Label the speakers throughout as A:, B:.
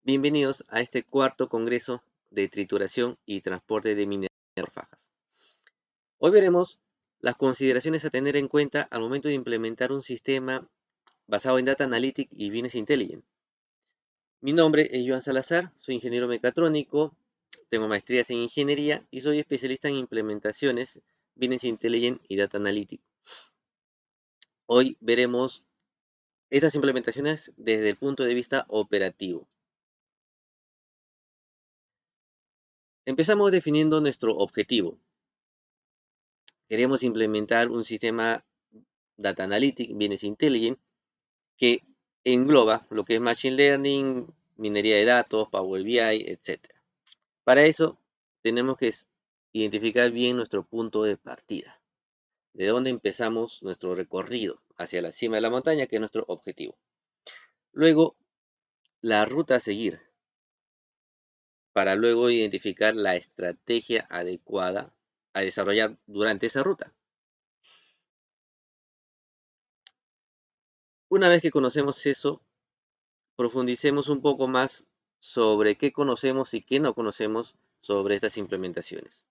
A: Bienvenidos a este cuarto congreso de trituración y transporte de minerales por fajas. Hoy veremos las consideraciones a tener en cuenta al momento de implementar un sistema basado en Data Analytics y Business Intelligence. Mi nombre es Joan Salazar, soy ingeniero mecatrónico, tengo maestrías en ingeniería y soy especialista en implementaciones, Business Intelligence y Data Analytics. Hoy veremos estas implementaciones desde el punto de vista operativo. Empezamos definiendo nuestro objetivo. Queremos implementar un sistema Data Analytics, Business Intelligence, que engloba lo que es Machine Learning, minería de datos, Power BI, etc. Para eso, tenemos que identificar bien nuestro punto de partida, de dónde empezamos nuestro recorrido hacia la cima de la montaña, que es nuestro objetivo. Luego, la ruta a seguir, para luego identificar la estrategia adecuada a desarrollar durante esa ruta. Una vez que conocemos eso, profundicemos un poco más sobre qué conocemos y qué no conocemos sobre estas implementaciones.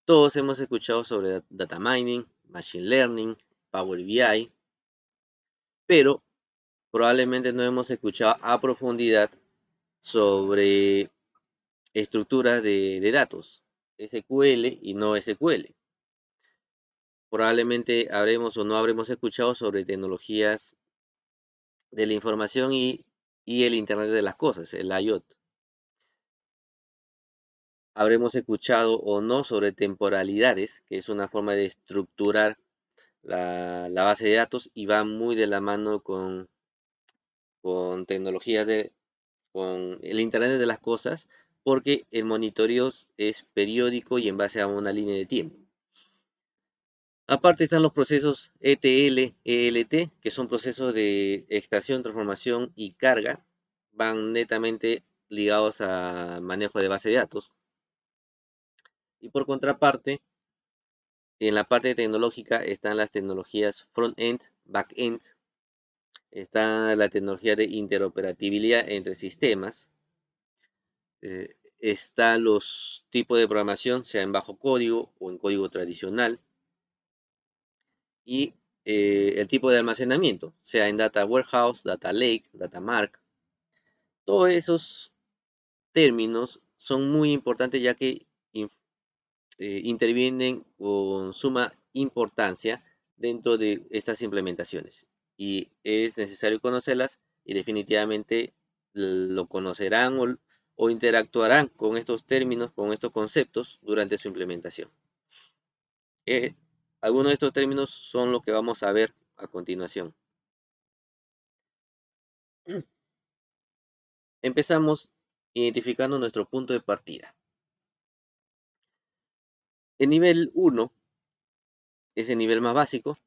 A: Todos hemos escuchado sobre data mining, machine learning, Power BI, pero probablemente no hemos escuchado a profundidad sobre estructuras de datos, SQL y no SQL. Probablemente habremos o no habremos escuchado sobre tecnologías de la información y el Internet de las cosas, el IoT. Habremos escuchado o no sobre temporalidades, que es una forma de estructurar la base de datos y va muy de la mano con tecnologías con el Internet de las cosas, porque el monitoreo es periódico y en base a una línea de tiempo. Aparte están los procesos ETL, ELT, que son procesos de extracción, transformación y carga, van netamente ligados al manejo de base de datos. Y por contraparte, en la parte tecnológica están las tecnologías front-end, back-end, está la tecnología de interoperabilidad entre sistemas, están los tipos de programación, sea en bajo código o en código tradicional, y el tipo de almacenamiento, sea en Data Warehouse, Data Lake, Data Mark. Todos esos términos son muy importantes ya que intervienen con suma importancia dentro de estas implementaciones y es necesario conocerlas y definitivamente lo conocerán o interactuarán con estos términos, con estos conceptos durante su implementación. Algunos de estos términos son lo que vamos a ver a continuación. Empezamos identificando nuestro punto de partida. El nivel 1 es el nivel más básico,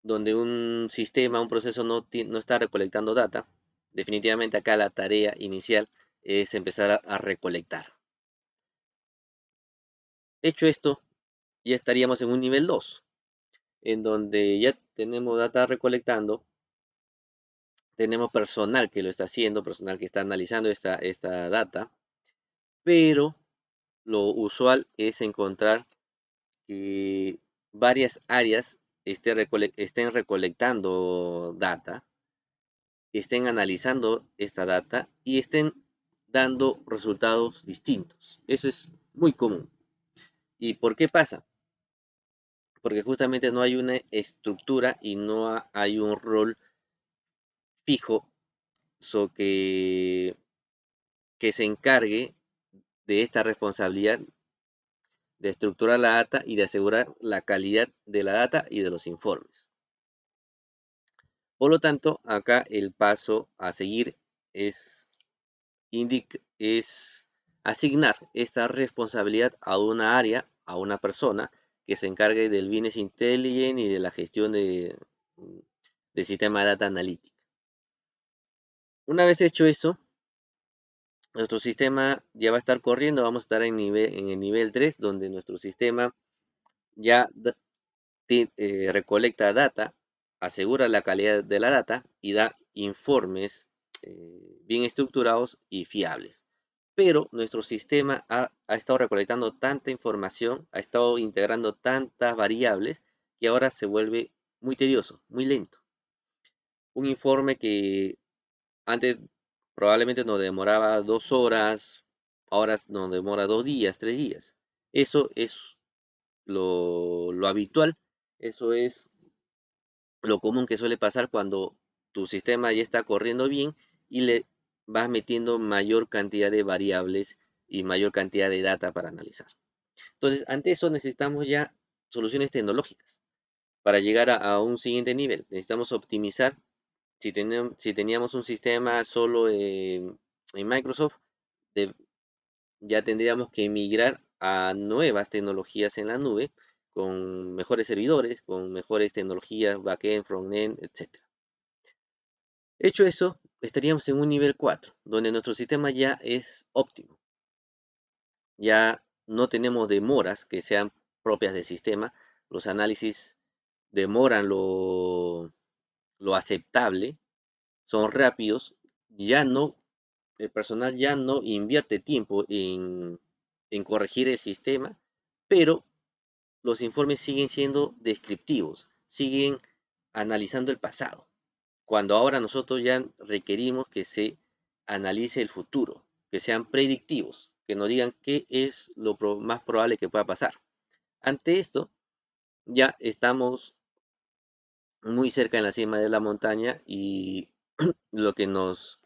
A: donde un sistema, un proceso no está recolectando data. Definitivamente acá la tarea inicial es empezar a recolectar. Hecho esto, ya estaríamos en un nivel 2, en donde ya tenemos data recolectando, tenemos personal que lo está haciendo, personal que está analizando esta data, pero lo usual es encontrar que varias áreas estén recolectando data, estén analizando esta data y estén dando resultados distintos. Eso es muy común. ¿Y por qué pasa? Porque justamente no hay una estructura y no hay un rol fijo que se encargue de esta responsabilidad de estructurar la data y de asegurar la calidad de la data y de los informes. Por lo tanto, acá el paso a seguir es asignar esta responsabilidad a una área, a una persona que se encargue del Business Intelligence y de la gestión del sistema de Data Analytics. Una vez hecho eso, nuestro sistema ya va a estar corriendo, vamos a estar en el nivel 3, donde nuestro sistema ya recolecta data, asegura la calidad de la data y da informes bien estructurados y fiables. Pero nuestro sistema ha estado recolectando tanta información, ha estado integrando tantas variables, que ahora se vuelve muy tedioso, muy lento. Un informe que antes probablemente nos demoraba 2 horas, ahora nos demora 2 días, 3 días. Eso es lo habitual, eso es lo común que suele pasar cuando tu sistema ya está corriendo bien y le vas metiendo mayor cantidad de variables y mayor cantidad de data para analizar. Entonces, ante eso necesitamos ya soluciones tecnológicas para llegar a un siguiente nivel. Necesitamos optimizar. Si teníamos un sistema solo en Microsoft, de- ya tendríamos que migrar a nuevas tecnologías en la nube, con mejores servidores, con mejores tecnologías, backend, frontend, etc. Hecho eso, estaríamos en un nivel 4, donde nuestro sistema ya es óptimo. Ya no tenemos demoras que sean propias del sistema. Los análisis demoran lo aceptable, son rápidos. Ya no, el personal ya no invierte tiempo en corregir el sistema, pero los informes siguen siendo descriptivos, siguen analizando el pasado, cuando ahora nosotros ya requerimos que se analice el futuro, que sean predictivos, que nos digan qué es lo más probable que pueda pasar. Ante esto, ya estamos muy cerca en la cima de la montaña y lo que nos,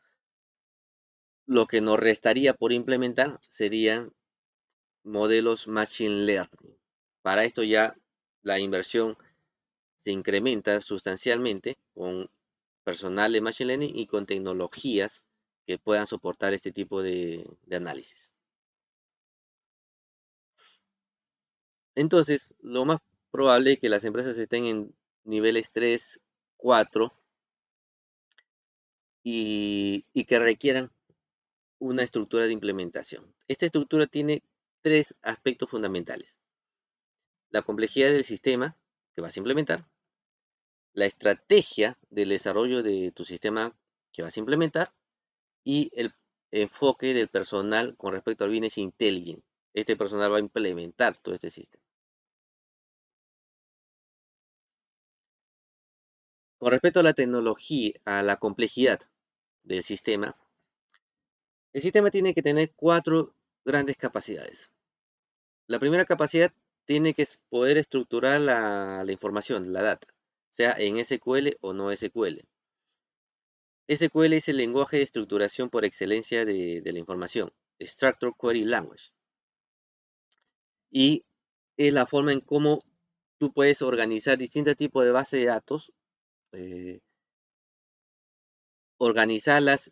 A: lo que nos restaría por implementar serían modelos Machine Learning. Para esto ya la inversión se incrementa sustancialmente con personal de Machine Learning y con tecnologías que puedan soportar este tipo de análisis. Entonces, lo más probable es que las empresas estén en niveles 3, 4 y que requieran una estructura de implementación. Esta estructura tiene 3 aspectos fundamentales: la complejidad del sistema que vas a implementar, la estrategia del desarrollo de tu sistema que vas a implementar y el enfoque del personal con respecto al business intelligence. Este personal va a implementar todo este sistema. Con respecto a la tecnología, a la complejidad del sistema, el sistema tiene que tener 4 grandes capacidades. La primera capacidad tiene que poder estructurar la información, la data, sea en SQL o no SQL. SQL es el lenguaje de estructuración por excelencia de la información, Structured Query Language. Y es la forma en cómo tú puedes organizar distintos tipos de bases de datos, eh, organizarlas,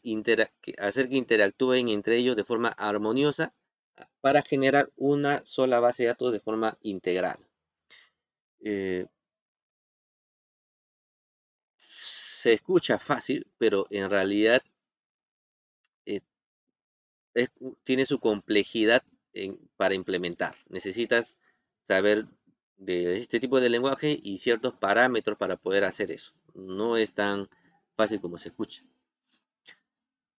A: hacer que interactúen entre ellos de forma armoniosa para generar una sola base de datos de forma integral. Eh, Se escucha fácil, pero en realidad eh, tiene su complejidad para implementar. Necesitas saber de este tipo de lenguaje y ciertos parámetros para poder hacer eso. No es tan fácil como se escucha.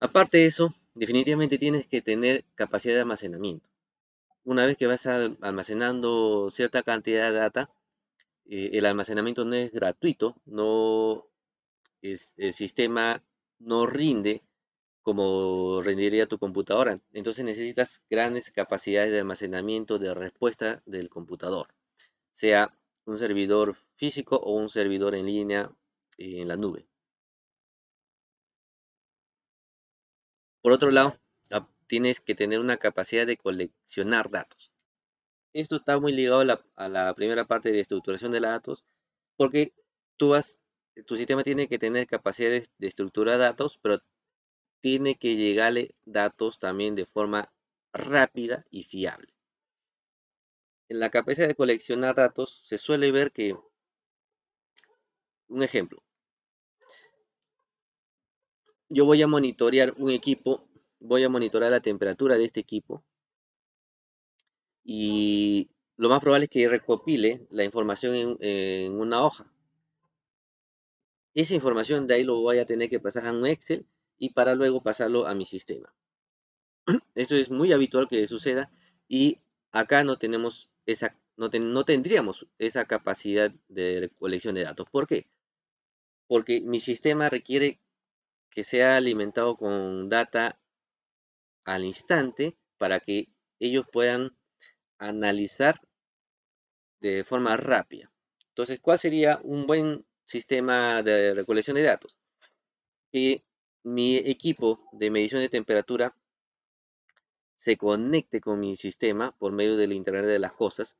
A: Aparte de eso, definitivamente tienes que tener capacidad de almacenamiento. Una vez que vas almacenando cierta cantidad de data, el almacenamiento no es gratuito, el sistema no rinde como rendiría tu computadora. Entonces necesitas grandes capacidades de almacenamiento de respuesta del computador, sea un servidor físico o un servidor en línea en la nube. Por otro lado, tienes que tener una capacidad de coleccionar datos. Esto está muy ligado a la primera parte de estructuración de datos, porque tu sistema tiene que tener capacidad de estructurar datos, pero tiene que llegarle datos también de forma rápida y fiable. En la capacidad de coleccionar datos se suele ver que, un ejemplo, yo voy a monitorear un equipo, voy a monitorear la temperatura de este equipo y lo más probable es que recopile la información en una hoja. Esa información de ahí lo voy a tener que pasar a un Excel y para luego pasarlo a mi sistema. Esto es muy habitual que suceda y acá no tenemos no tendríamos esa capacidad de recolección de datos. ¿Por qué? Porque mi sistema requiere que sea alimentado con data al instante para que ellos puedan analizar de forma rápida. Entonces, ¿cuál sería un buen sistema de recolección de datos? Que mi equipo de medición de temperatura se conecte con mi sistema por medio del Internet de las Cosas,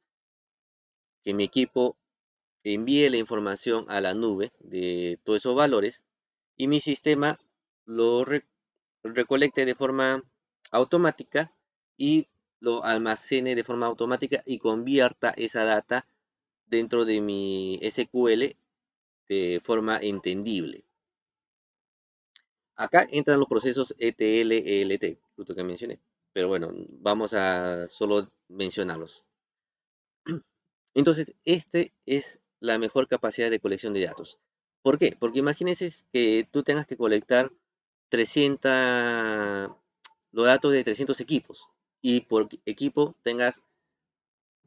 A: que mi equipo envíe la información a la nube de todos esos valores y mi sistema lo recolecte de forma automática y lo almacene de forma automática y convierta esa data dentro de mi SQL de forma entendible. Acá entran los procesos ETL, ELT, justo que mencioné. Pero bueno, vamos a solo mencionarlos. Entonces, este es la mejor capacidad de colección de datos. ¿Por qué? Porque imagínense que tú tengas que colectar 300, los datos de 300 equipos y por equipo tengas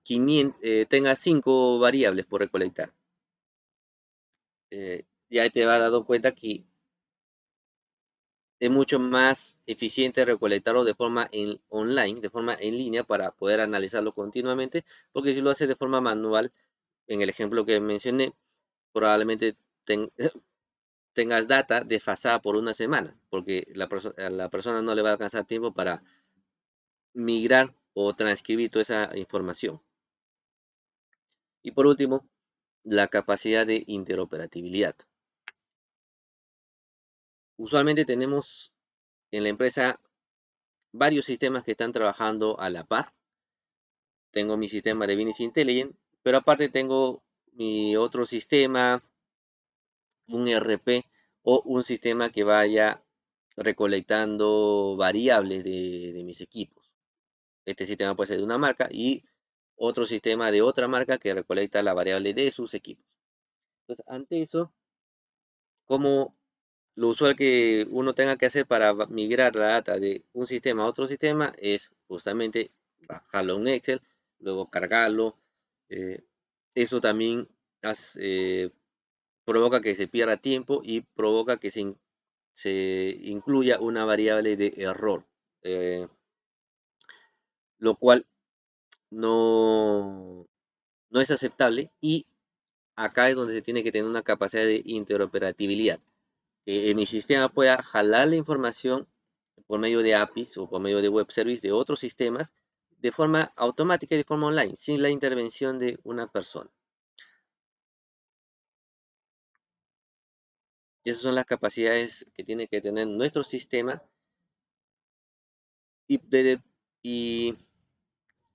A: 5 variables por recolectar. Ya te vas dando cuenta que es mucho más eficiente recolectarlo de forma online, de forma en línea, para poder analizarlo continuamente, porque si lo haces de forma manual, en el ejemplo que mencioné, probablemente tengas data desfasada por una semana, porque a la persona no le va a alcanzar tiempo para migrar o transcribir toda esa información. Y por último, la capacidad de interoperabilidad. Usualmente tenemos en la empresa varios sistemas que están trabajando a la par. Tengo mi sistema de Business Intelligence, pero aparte tengo mi otro sistema, un ERP o un sistema que vaya recolectando variables de mis equipos. Este sistema puede ser de una marca y otro sistema de otra marca que recolecta la variable de sus equipos. Entonces, ante eso, como lo usual que uno tenga que hacer para migrar la data de un sistema a otro sistema es justamente bajarlo en Excel, luego cargarlo. eh, Eso también provoca que se pierda tiempo y provoca que se incluya una variable de error, eh, lo cual no, no es aceptable y acá es donde se tiene que tener una capacidad de interoperabilidad. Que mi sistema pueda jalar la información por medio de APIs o por medio de web service de otros sistemas de forma automática y de forma online, sin la intervención de una persona. Y esas son las capacidades que tiene que tener nuestro sistema. Y, y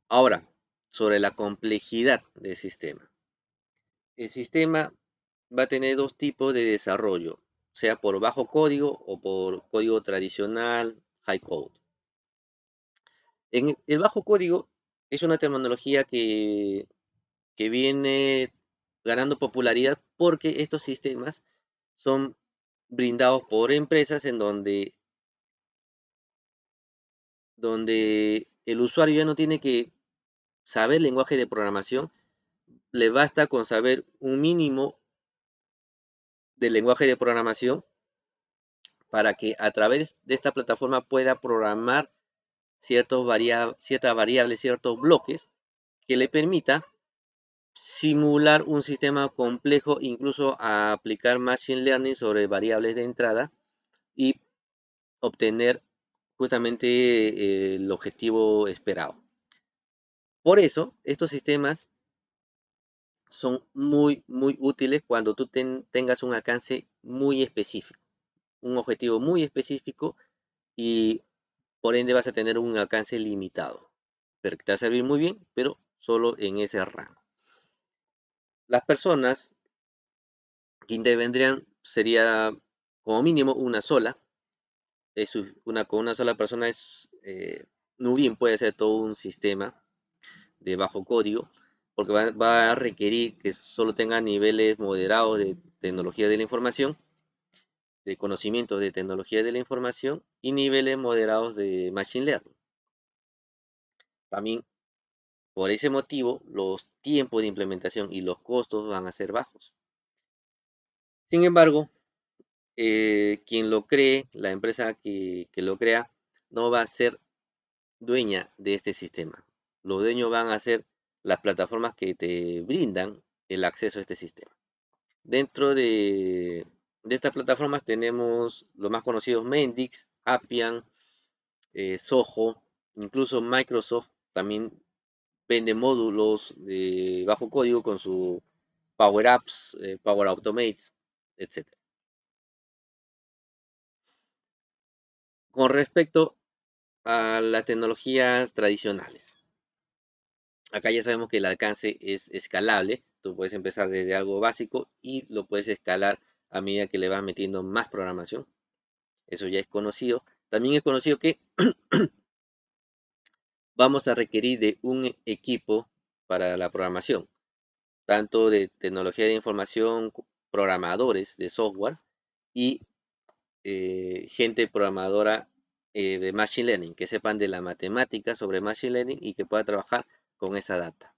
A: ahora, sobre la complejidad del sistema. El sistema va a tener dos tipos de desarrollo, sea por bajo código o por código tradicional, high code. En el bajo código es una terminología que viene ganando popularidad porque estos sistemas son brindados por empresas en donde el usuario ya no tiene que saber lenguaje de programación, le basta con saber un mínimo del lenguaje de programación para que a través de esta plataforma pueda programar ciertas variables, ciertos bloques que le permita simular un sistema complejo, incluso a aplicar Machine Learning sobre variables de entrada y obtener justamente el objetivo esperado. Por eso, estos sistemas son muy, muy útiles cuando tú tengas un alcance muy específico, un objetivo muy específico y por ende vas a tener un alcance limitado. Pero que te va a servir muy bien, pero solo en ese rango. Las personas que intervendrían sería como mínimo una sola. Con una sola persona no bien puede ser todo un sistema de bajo código, porque va a requerir que solo tenga niveles moderados de tecnología de la información de conocimientos de tecnología de la información y niveles moderados de Machine Learning. También por ese motivo, los tiempos de implementación y los costos van a ser bajos. Sin embargo, quien lo cree, la empresa que lo crea, no va a ser dueña de este sistema. Los dueños van a ser las plataformas que te brindan el acceso a este sistema. Dentro de estas plataformas tenemos los más conocidos Mendix, Appian, Zoho, incluso Microsoft también vende módulos de bajo código con su Power Apps, Power Automates, etc. Con respecto a las tecnologías tradicionales, acá ya sabemos que el alcance es escalable. Tú puedes empezar desde algo básico y lo puedes escalar a medida que le vas metiendo más programación. Eso ya es conocido. También es conocido que vamos a requerir de un equipo para la programación, tanto de tecnología de información, programadores de software y gente programadora de Machine Learning, que sepan de la matemática sobre Machine Learning y que pueda trabajar con esa data.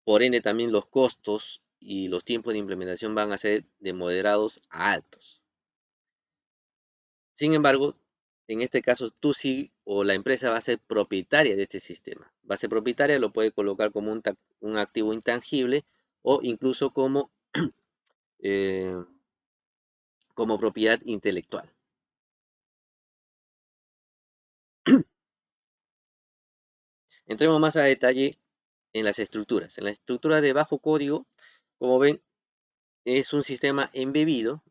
A: Por ende, también los costos y los tiempos de implementación van a ser de moderados a altos. Sin embargo, en este caso, tú sí o la empresa va a ser propietaria de este sistema. Va a ser propietaria, lo puede colocar como un activo intangible o incluso eh, como propiedad intelectual. Entremos más a detalle en las estructuras. En la estructura de bajo código, como ven, es un sistema embebido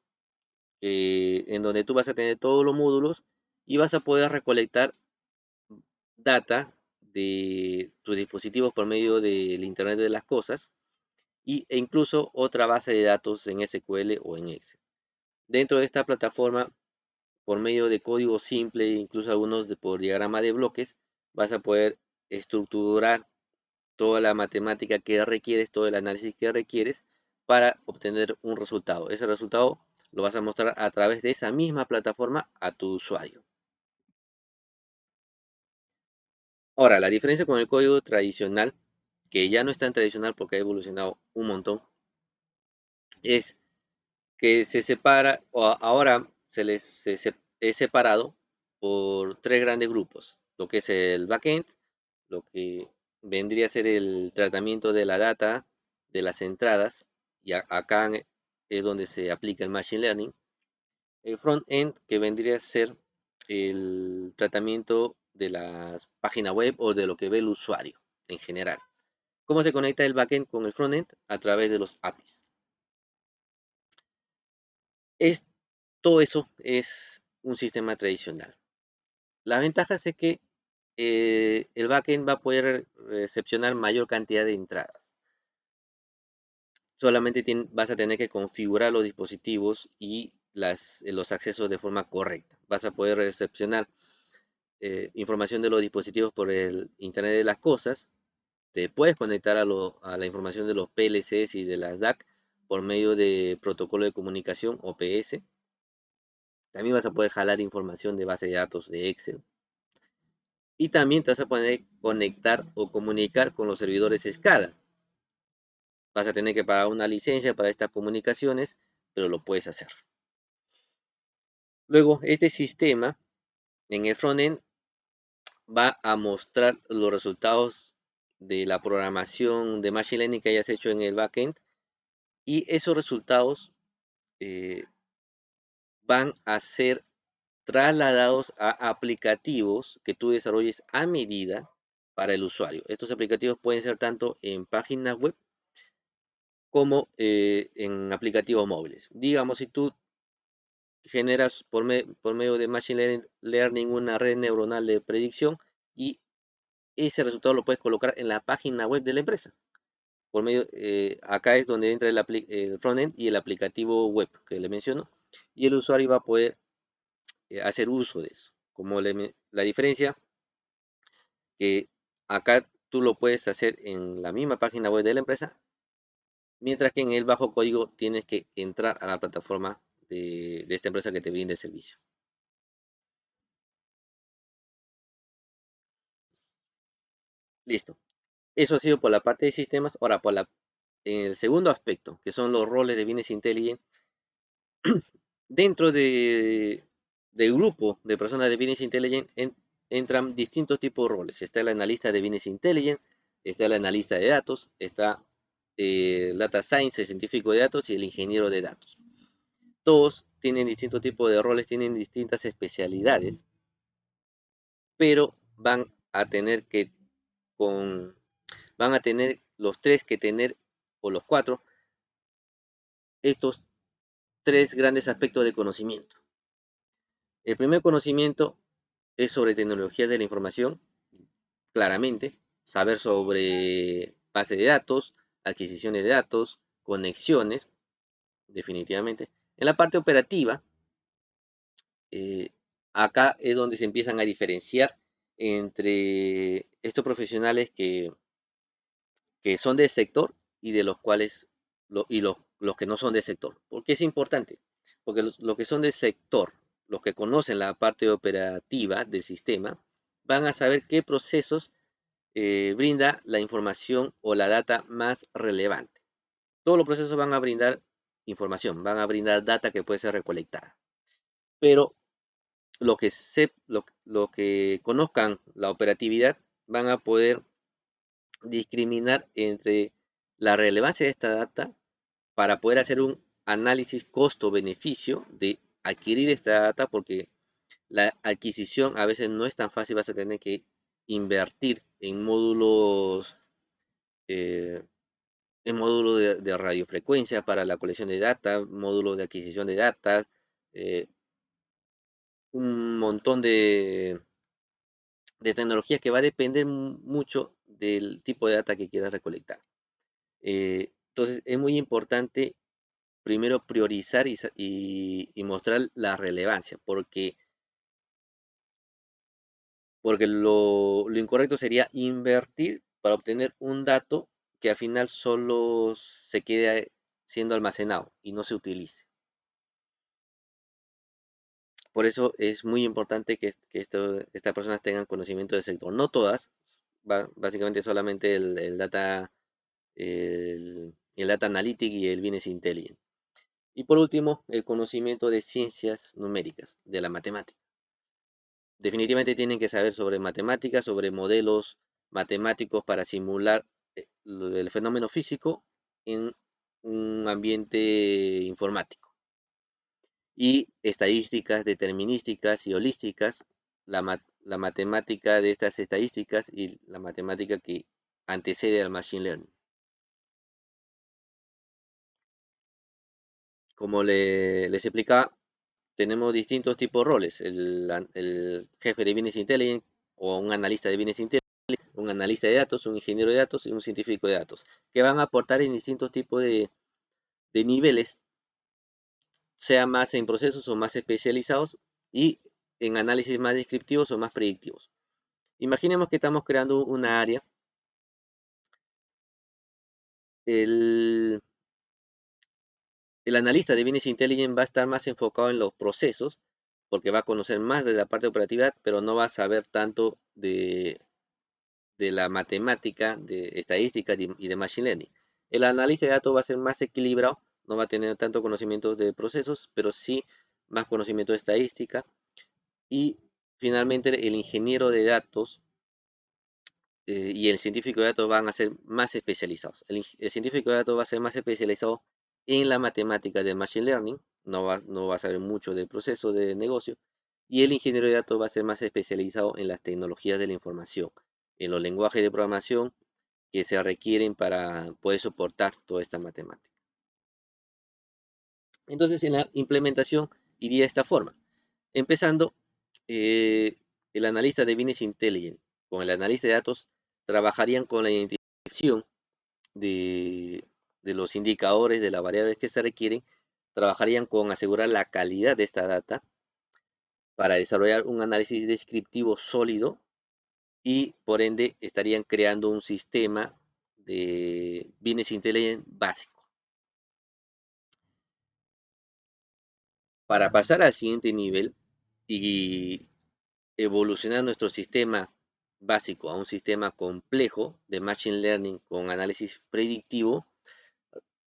A: en donde tú vas a tener todos los módulos y vas a poder recolectar data de tus dispositivos por medio del Internet de las cosas e incluso otra base de datos en SQL o en Excel. Dentro de esta plataforma, por medio de código simple, incluso algunos por diagrama de bloques, vas a poder estructurar toda la matemática que requieres, todo el análisis que requieres para obtener un resultado. Ese resultado lo vas a mostrar a través de esa misma plataforma a tu usuario. Ahora, la diferencia con el código tradicional, que ya no es tan tradicional porque ha evolucionado un montón, es que se separa, o ahora es separado por tres grandes grupos, lo que es el backend, lo que vendría a ser el tratamiento de la data, de las entradas, y acá es donde se aplica el Machine Learning. El front-end, que vendría a ser el tratamiento de las páginas web o de lo que ve el usuario en general. ¿Cómo se conecta el backend con el frontend? A través de los APIs. Todo eso es un sistema tradicional. La ventaja es que el backend va a poder recepcionar mayor cantidad de entradas. Solamente vas a tener que configurar los dispositivos y los accesos de forma correcta. Vas a poder recepcionar información de los dispositivos por el Internet de las cosas. Te puedes conectar a la información de los PLCs y de las DAC por medio de protocolo de comunicación OPS. También vas a poder jalar información de base de datos de Excel. Y también te vas a poder conectar o comunicar con los servidores SCADA. Vas a tener que pagar una licencia para estas comunicaciones, pero lo puedes hacer. Luego, este sistema en el frontend va a mostrar los resultados de la programación de Machine Learning que hayas hecho en el backend y esos resultados van a ser trasladados a aplicativos que tú desarrolles a medida para el usuario. Estos aplicativos pueden ser tanto en páginas web como en aplicativos móviles. Digamos, si tú generas por medio de Machine Learning una red neuronal de predicción y ese resultado lo puedes colocar en la página web de la empresa. Por medio, acá es donde entra el frontend y el aplicativo web que le menciono y el usuario va a poder hacer uso de eso. Como la diferencia que acá tú lo puedes hacer en la misma página web de la empresa mientras que en el bajo código tienes que entrar a la plataforma de esta empresa que te brinda el servicio. Listo. Eso ha sido por la parte de sistemas. Ahora, en el segundo aspecto, que son los roles de Business Intelligence, dentro del grupo de personas de Business Intelligence entran distintos tipos de roles. Está el analista de Business Intelligence, está el analista de datos, está el Data Science, el científico de datos y el ingeniero de datos. Todos tienen distintos tipos de roles, tienen distintas especialidades, pero con, van a tener los tres que tener, o los cuatro, estos tres grandes aspectos de conocimiento. El primer conocimiento es sobre tecnologías de la información, claramente, saber sobre base de datos, adquisiciones de datos, conexiones, definitivamente. En la parte operativa, eh, acá es donde se empiezan a diferenciar entre estos profesionales que son del sector y de los cuales los que no son del sector. ¿Por qué es importante? Porque los que son del sector, los que conocen la parte operativa del sistema, van a saber qué procesos brinda la información o la data más relevante. Todos los procesos van a brindar información, van a brindar data que puede ser recolectada. Pero los que conozcan la operatividad van a poder discriminar entre la relevancia de esta data para poder hacer un análisis costo-beneficio de adquirir esta data, porque la adquisición a veces no es tan fácil, vas a tener que invertir eh, en módulos de radiofrecuencia para la colección de data, módulos de adquisición de data, eh, un montón de tecnologías que va a depender mucho del tipo de data que quieras recolectar. Entonces es muy importante primero priorizar y mostrar la relevancia, porque lo incorrecto sería invertir para obtener un dato que al final solo se quede siendo almacenado y no se utilice. Por eso es muy importante que estas personas tengan conocimiento del sector. No todas, básicamente solamente el Data Analytics y el Business Intelligence. Y por último, el conocimiento de ciencias numéricas, de la matemática. Definitivamente tienen que saber sobre matemáticas, sobre modelos matemáticos para simular el fenómeno físico en un ambiente informático. Y estadísticas determinísticas y holísticas, la matemática de estas estadísticas y la matemática que antecede al Machine Learning. Como les explicaba, tenemos distintos tipos de roles. El jefe de Business Intelligence o un analista de Business Intelligence, un analista de datos, un ingeniero de datos y un científico de datos, que van a aportar en distintos tipos de niveles, sea más en procesos o más especializados y en análisis más descriptivos o más predictivos. Imaginemos que estamos creando una área. El, el analista de Business Intelligence va a estar más enfocado en los procesos, porque va a conocer más de la parte operativa, pero no va a saber tanto de la matemática, de estadística y de machine learning. El analista de datos va a ser más equilibrado, no va a tener tanto conocimiento de procesos, pero sí más conocimiento de estadística. Y finalmente el ingeniero de datos y el científico de datos van a ser más especializados. El científico de datos va a ser más especializado en la matemática de machine learning, no va a saber mucho del proceso de negocio, y el ingeniero de datos va a ser más especializado en las tecnologías de la información, en los lenguajes de programación que se requieren para poder soportar toda esta matemática. Entonces, en la implementación iría de esta forma. Empezando, eh, el analista de Business Intelligence con el analista de datos trabajarían con la identificación de, de los indicadores, de las variables que se requieren, trabajarían con asegurar la calidad de esta data para desarrollar un análisis descriptivo sólido y por ende estarían creando un sistema de Business Intelligence básico. Para pasar al siguiente nivel y evolucionar nuestro sistema básico a un sistema complejo de Machine Learning con análisis predictivo,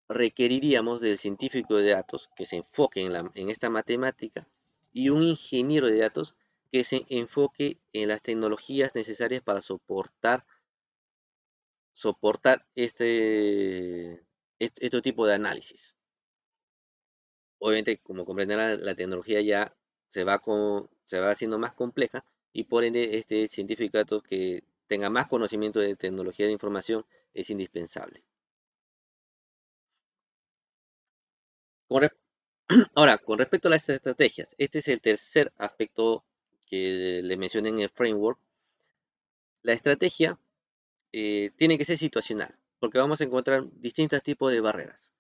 A: requeriríamos del científico de datos que se enfoque en esta matemática y un ingeniero de datos que se enfoque en las tecnologías necesarias para soportar este tipo de análisis. Obviamente, como comprenderán, la tecnología ya se va haciendo más compleja y por ende este científico de datos que tenga más conocimiento de tecnología de información es indispensable. Con res- Ahora, con respecto a las estrategias, este es el tercer aspecto que le mencioné en el framework. La estrategia tiene que ser situacional, porque vamos a encontrar distintos tipos de barreras.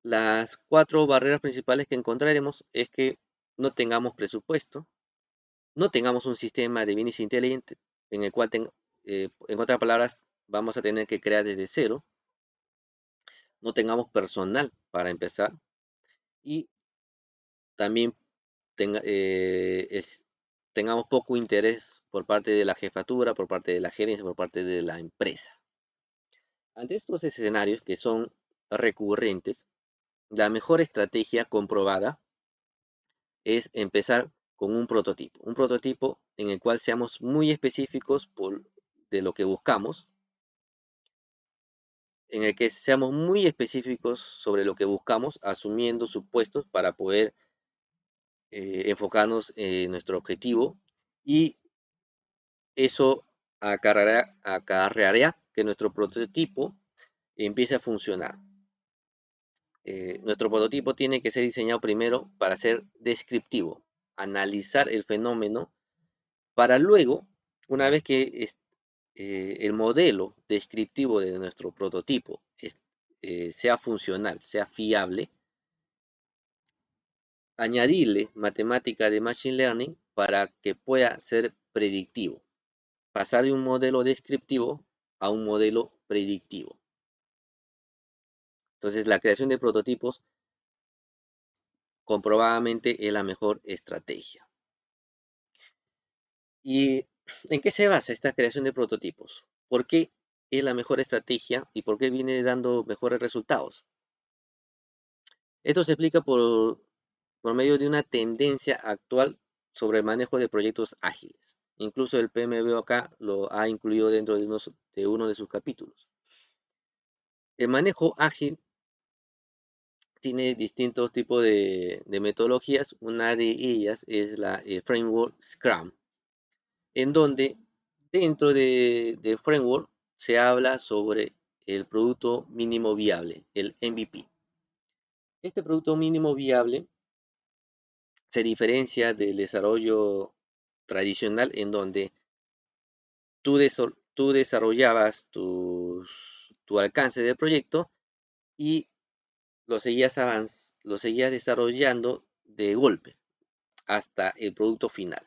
A: Las cuatro barreras principales que encontraremos es que no tengamos presupuesto, no tengamos un sistema de bienes inteligente en el cual, en otras palabras, vamos a tener que crear desde cero, no tengamos personal para empezar y también tenga- eh, es- tengamos poco interés por parte de la jefatura, por parte de la gerencia, por parte de la empresa. Ante estos escenarios que son recurrentes, la mejor estrategia comprobada es empezar con un prototipo en el cual seamos muy específicos de lo que buscamos, en el que seamos muy específicos sobre lo que buscamos, asumiendo supuestos para poder enfocarnos en nuestro objetivo y eso acarreará que nuestro prototipo empiece a funcionar. Nuestro prototipo tiene que ser diseñado primero para ser descriptivo, analizar el fenómeno para luego, una vez que el modelo descriptivo de nuestro prototipo sea funcional, sea fiable, añadirle matemática de Machine Learning para que pueda ser predictivo, pasar de un modelo descriptivo a un modelo predictivo. Entonces, la creación de prototipos comprobadamente es la mejor estrategia. ¿Y en qué se basa esta creación de prototipos? ¿Por qué es la mejor estrategia y por qué viene dando mejores resultados? Esto se explica por medio de una tendencia actual sobre el manejo de proyectos ágiles. Incluso el PMBOK lo ha incluido dentro de uno de sus capítulos. El manejo ágil tiene distintos tipos de metodologías. Una de ellas es la framework Scrum, en donde dentro del framework se habla sobre el producto mínimo viable, el MVP. Este producto mínimo viable se diferencia del desarrollo tradicional en donde tú desarrollabas tu alcance del proyecto y lo seguías desarrollando de golpe hasta el producto final.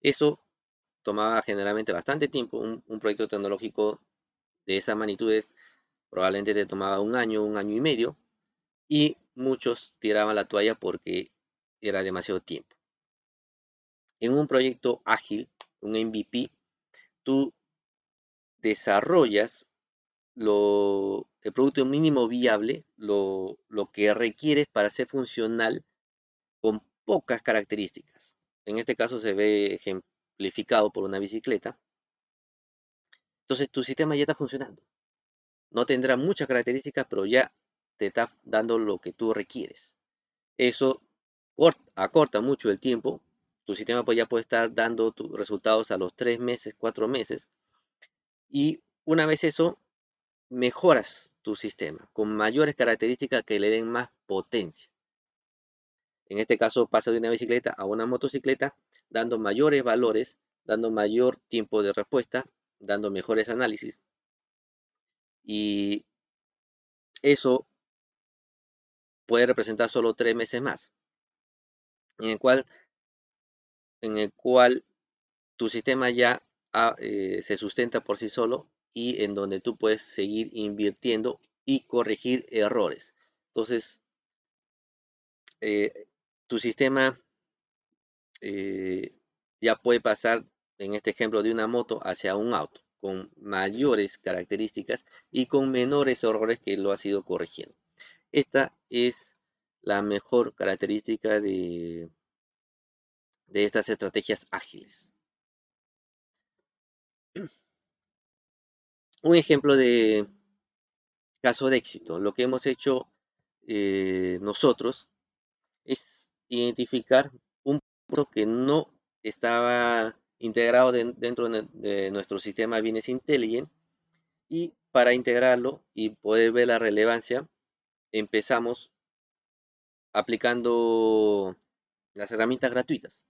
A: Eso tomaba generalmente bastante tiempo. Un proyecto tecnológico de esa magnitud probablemente te tomaba un año y medio, y muchos tiraban la toalla porque era demasiado tiempo. En un proyecto ágil, un MVP, tú desarrollas el producto mínimo viable, lo que requieres para ser funcional con pocas características. En este caso se ve ejemplificado por una bicicleta. Entonces tu sistema ya está funcionando. No tendrá muchas características, pero ya te está dando lo que tú requieres. Eso acorta mucho el tiempo. Tu sistema pues ya puede estar dando tus resultados a los 3 meses, 4 meses. Y una vez eso, mejoras tu sistema con mayores características que le den más potencia. En este caso pasa de una bicicleta a una motocicleta, dando mayores valores, dando mayor tiempo de respuesta, dando mejores análisis. Y eso puede representar solo 3 meses más, en el cual, tu sistema ya se sustenta por sí solo y en donde tú puedes seguir invirtiendo y corregir errores. Entonces, tu sistema ya puede pasar, en este ejemplo, de una moto hacia un auto, con mayores características y con menores errores que lo has ido corrigiendo. Esta es la mejor característica de estas estrategias ágiles. Un ejemplo de caso de éxito. Lo que hemos hecho nosotros es identificar un punto que no estaba integrado dentro de nuestro sistema Business Intelligence, y para integrarlo y poder ver la relevancia, empezamos aplicando las herramientas gratuitas,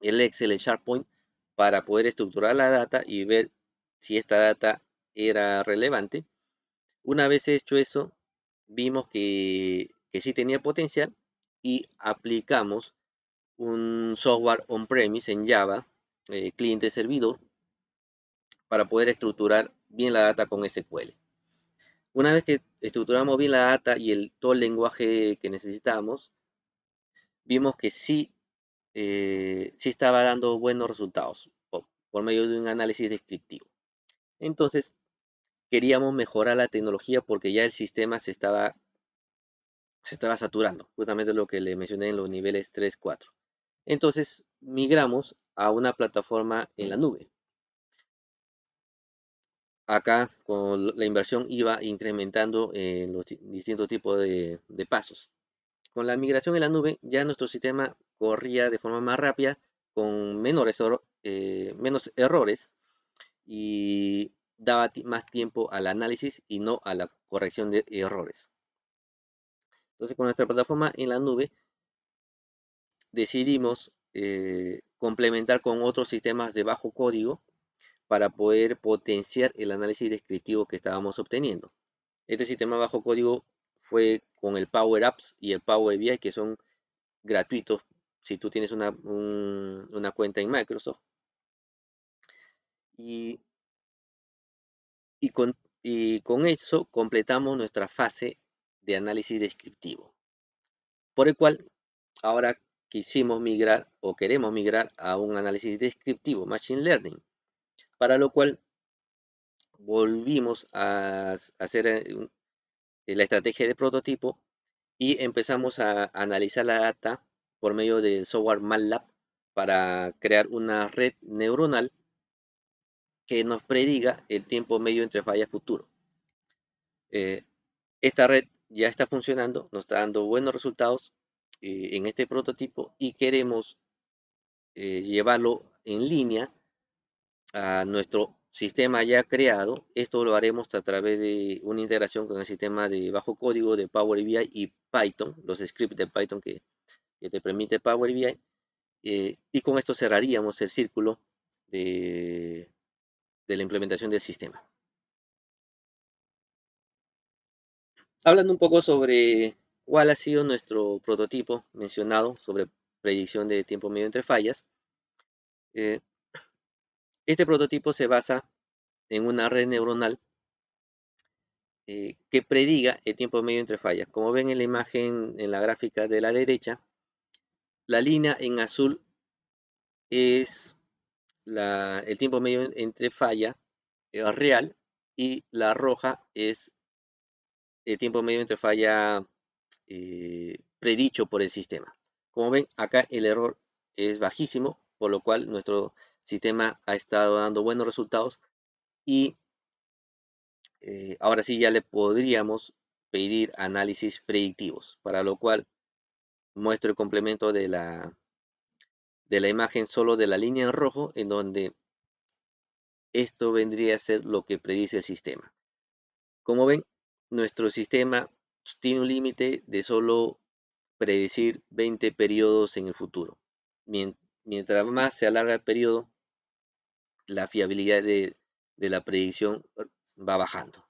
A: el Excel, el SharePoint, para poder estructurar la data y ver si esta data era relevante. Una vez hecho eso, vimos que sí tenía potencial y aplicamos un software on-premise en Java, cliente-servidor, para poder estructurar bien la data con SQL. Una vez que estructuramos bien la data y todo el lenguaje que necesitábamos, vimos que sí estaba dando buenos resultados por medio de un análisis descriptivo. Entonces, queríamos mejorar la tecnología porque ya el sistema se estaba saturando, justamente lo que le mencioné en los niveles 3, 4. Entonces, migramos a una plataforma en la nube. Acá, con la inversión iba incrementando los distintos tipos de pasos. Con la migración en la nube, ya nuestro sistema corría de forma más rápida, con menos errores, y daba más tiempo al análisis y no a la corrección de errores. Entonces, con nuestra plataforma en la nube, decidimos complementar con otros sistemas de bajo código para poder potenciar el análisis descriptivo que estábamos obteniendo. Este sistema bajo código fue con el Power Apps y el Power BI, que son gratuitos si tú tienes una cuenta en Microsoft. Y, y, con, y con eso completamos nuestra fase de análisis descriptivo, por el cual ahora quisimos migrar o queremos migrar a un análisis descriptivo, Machine Learning, para lo cual volvimos a hacer la estrategia de prototipo y empezamos a analizar la data por medio del software MATLAB para crear una red neuronal que nos prediga el tiempo medio entre fallas futuro. Eh, esta red ya está funcionando, nos está dando buenos resultados en este prototipo, y queremos llevarlo en línea a nuestro sistema ya creado. Esto lo haremos a través de una integración con el sistema de bajo código de Power BI y Python, los scripts de Python que te permite Power BI, y con esto cerraríamos el círculo de la implementación del sistema. Hablando un poco sobre cuál ha sido nuestro prototipo mencionado sobre predicción de tiempo medio entre fallas, eh, este prototipo se basa en una red neuronal que prediga el tiempo medio entre fallas. Como ven en la imagen, en la gráfica de la derecha, la línea en azul es el tiempo medio entre falla real, y la roja es el tiempo medio entre falla predicho por el sistema. Como ven, acá el error es bajísimo, por lo cual nuestro sistema ha estado dando buenos resultados, y ahora sí ya le podríamos pedir análisis predictivos, para lo cual muestro el complemento de la imagen solo de la línea en rojo, en donde esto vendría a ser lo que predice el sistema. Como ven, nuestro sistema tiene un límite de solo predecir 20 periodos en el futuro. Mientras más se alarga el periodo, la fiabilidad de la predicción va bajando.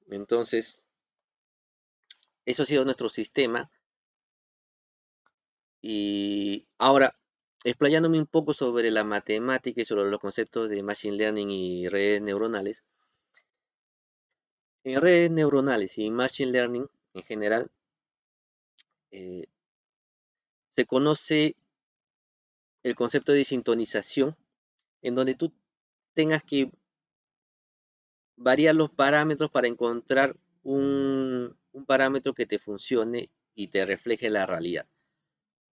A: Entonces, eso ha sido nuestro sistema. Y ahora, explayándome un poco sobre la matemática y sobre los conceptos de Machine Learning y redes neuronales, En redes neuronales y en Machine Learning en general, eh, se conoce el concepto de sintonización, en donde tú tengas que variar los parámetros para encontrar un parámetro que te funcione y te refleje la realidad.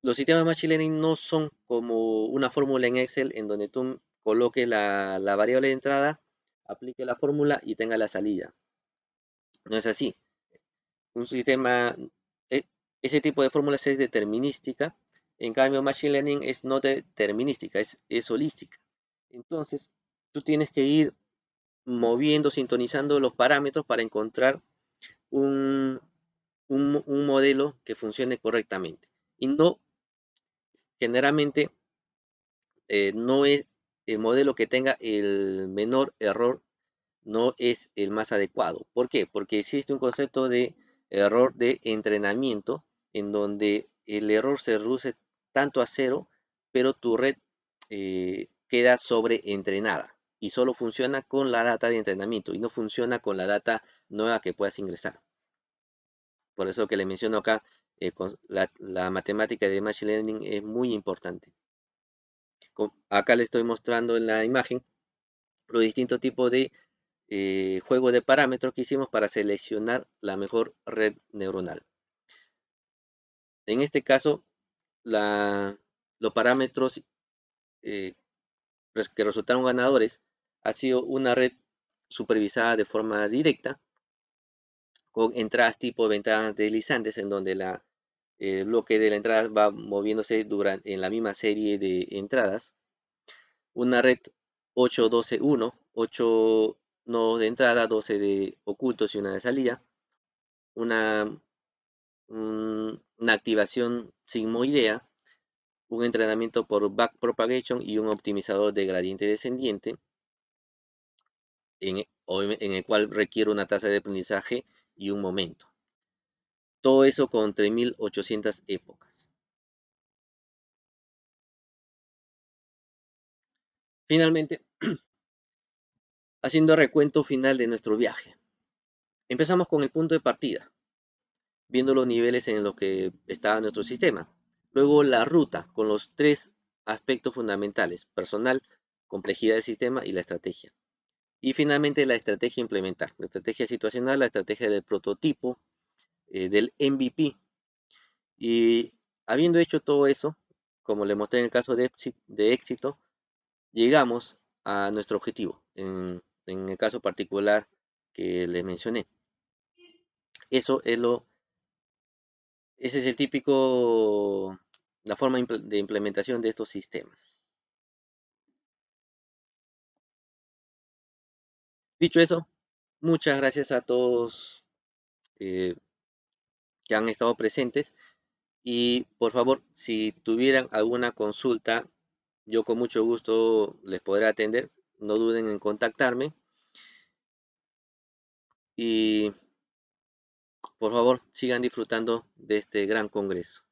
A: Los sistemas de Machine Learning no son como una fórmula en Excel en donde tú coloques la variable de entrada, aplique la fórmula y tenga la salida. No es así. Un sistema, e- ese tipo de fórmulas es determinística. En cambio, Machine Learning es no determinística, es holística. Entonces, tú tienes que ir moviendo, sintonizando los parámetros para encontrar un, un modelo que funcione correctamente. Y no, generalmente, no es el modelo que tenga el menor error, no es el más adecuado. ¿Por qué? Porque existe un concepto de error de entrenamiento en donde el error se reduce tanto a cero, pero tu red queda sobreentrenada y solo funciona con la data de entrenamiento y no funciona con la data nueva que puedas ingresar. Por eso que le menciono acá, la matemática de Machine Learning es muy importante. Acá le estoy mostrando en la imagen los distintos tipos de juego de parámetros que hicimos para seleccionar la mejor red neuronal. En este caso, los parámetros eh, que resultaron ganadores ha sido una red supervisada de forma directa con entradas tipo ventanas deslizantes en donde el bloque de la entrada va moviéndose en la misma serie de entradas. Una red 8-12-1, 8 nodos de entrada, 12 de ocultos y una de salida. Una, una activación sigmoidea, un entrenamiento por backpropagation y un optimizador de gradiente descendiente, en el cual requiere una tasa de aprendizaje y un momento. Todo eso con 3800 épocas. Finalmente, haciendo recuento final de nuestro viaje. Empezamos con el punto de partida, viendo los niveles en los que estaba nuestro sistema. Luego la ruta, con los tres aspectos fundamentales: personal, complejidad del sistema y la estrategia. Y finalmente la estrategia a implementar, la estrategia situacional, la estrategia del prototipo, del MVP. Y habiendo hecho todo eso, como le mostré en el caso de éxito, llegamos a nuestro objetivo, en el caso particular que les mencioné. Eso es ese es el típico, la forma de implementación de estos sistemas. Dicho eso, muchas gracias a todos eh, que han estado presentes y por favor, si tuvieran alguna consulta, yo con mucho gusto les podré atender. No duden en contactarme y por favor sigan disfrutando de este gran congreso.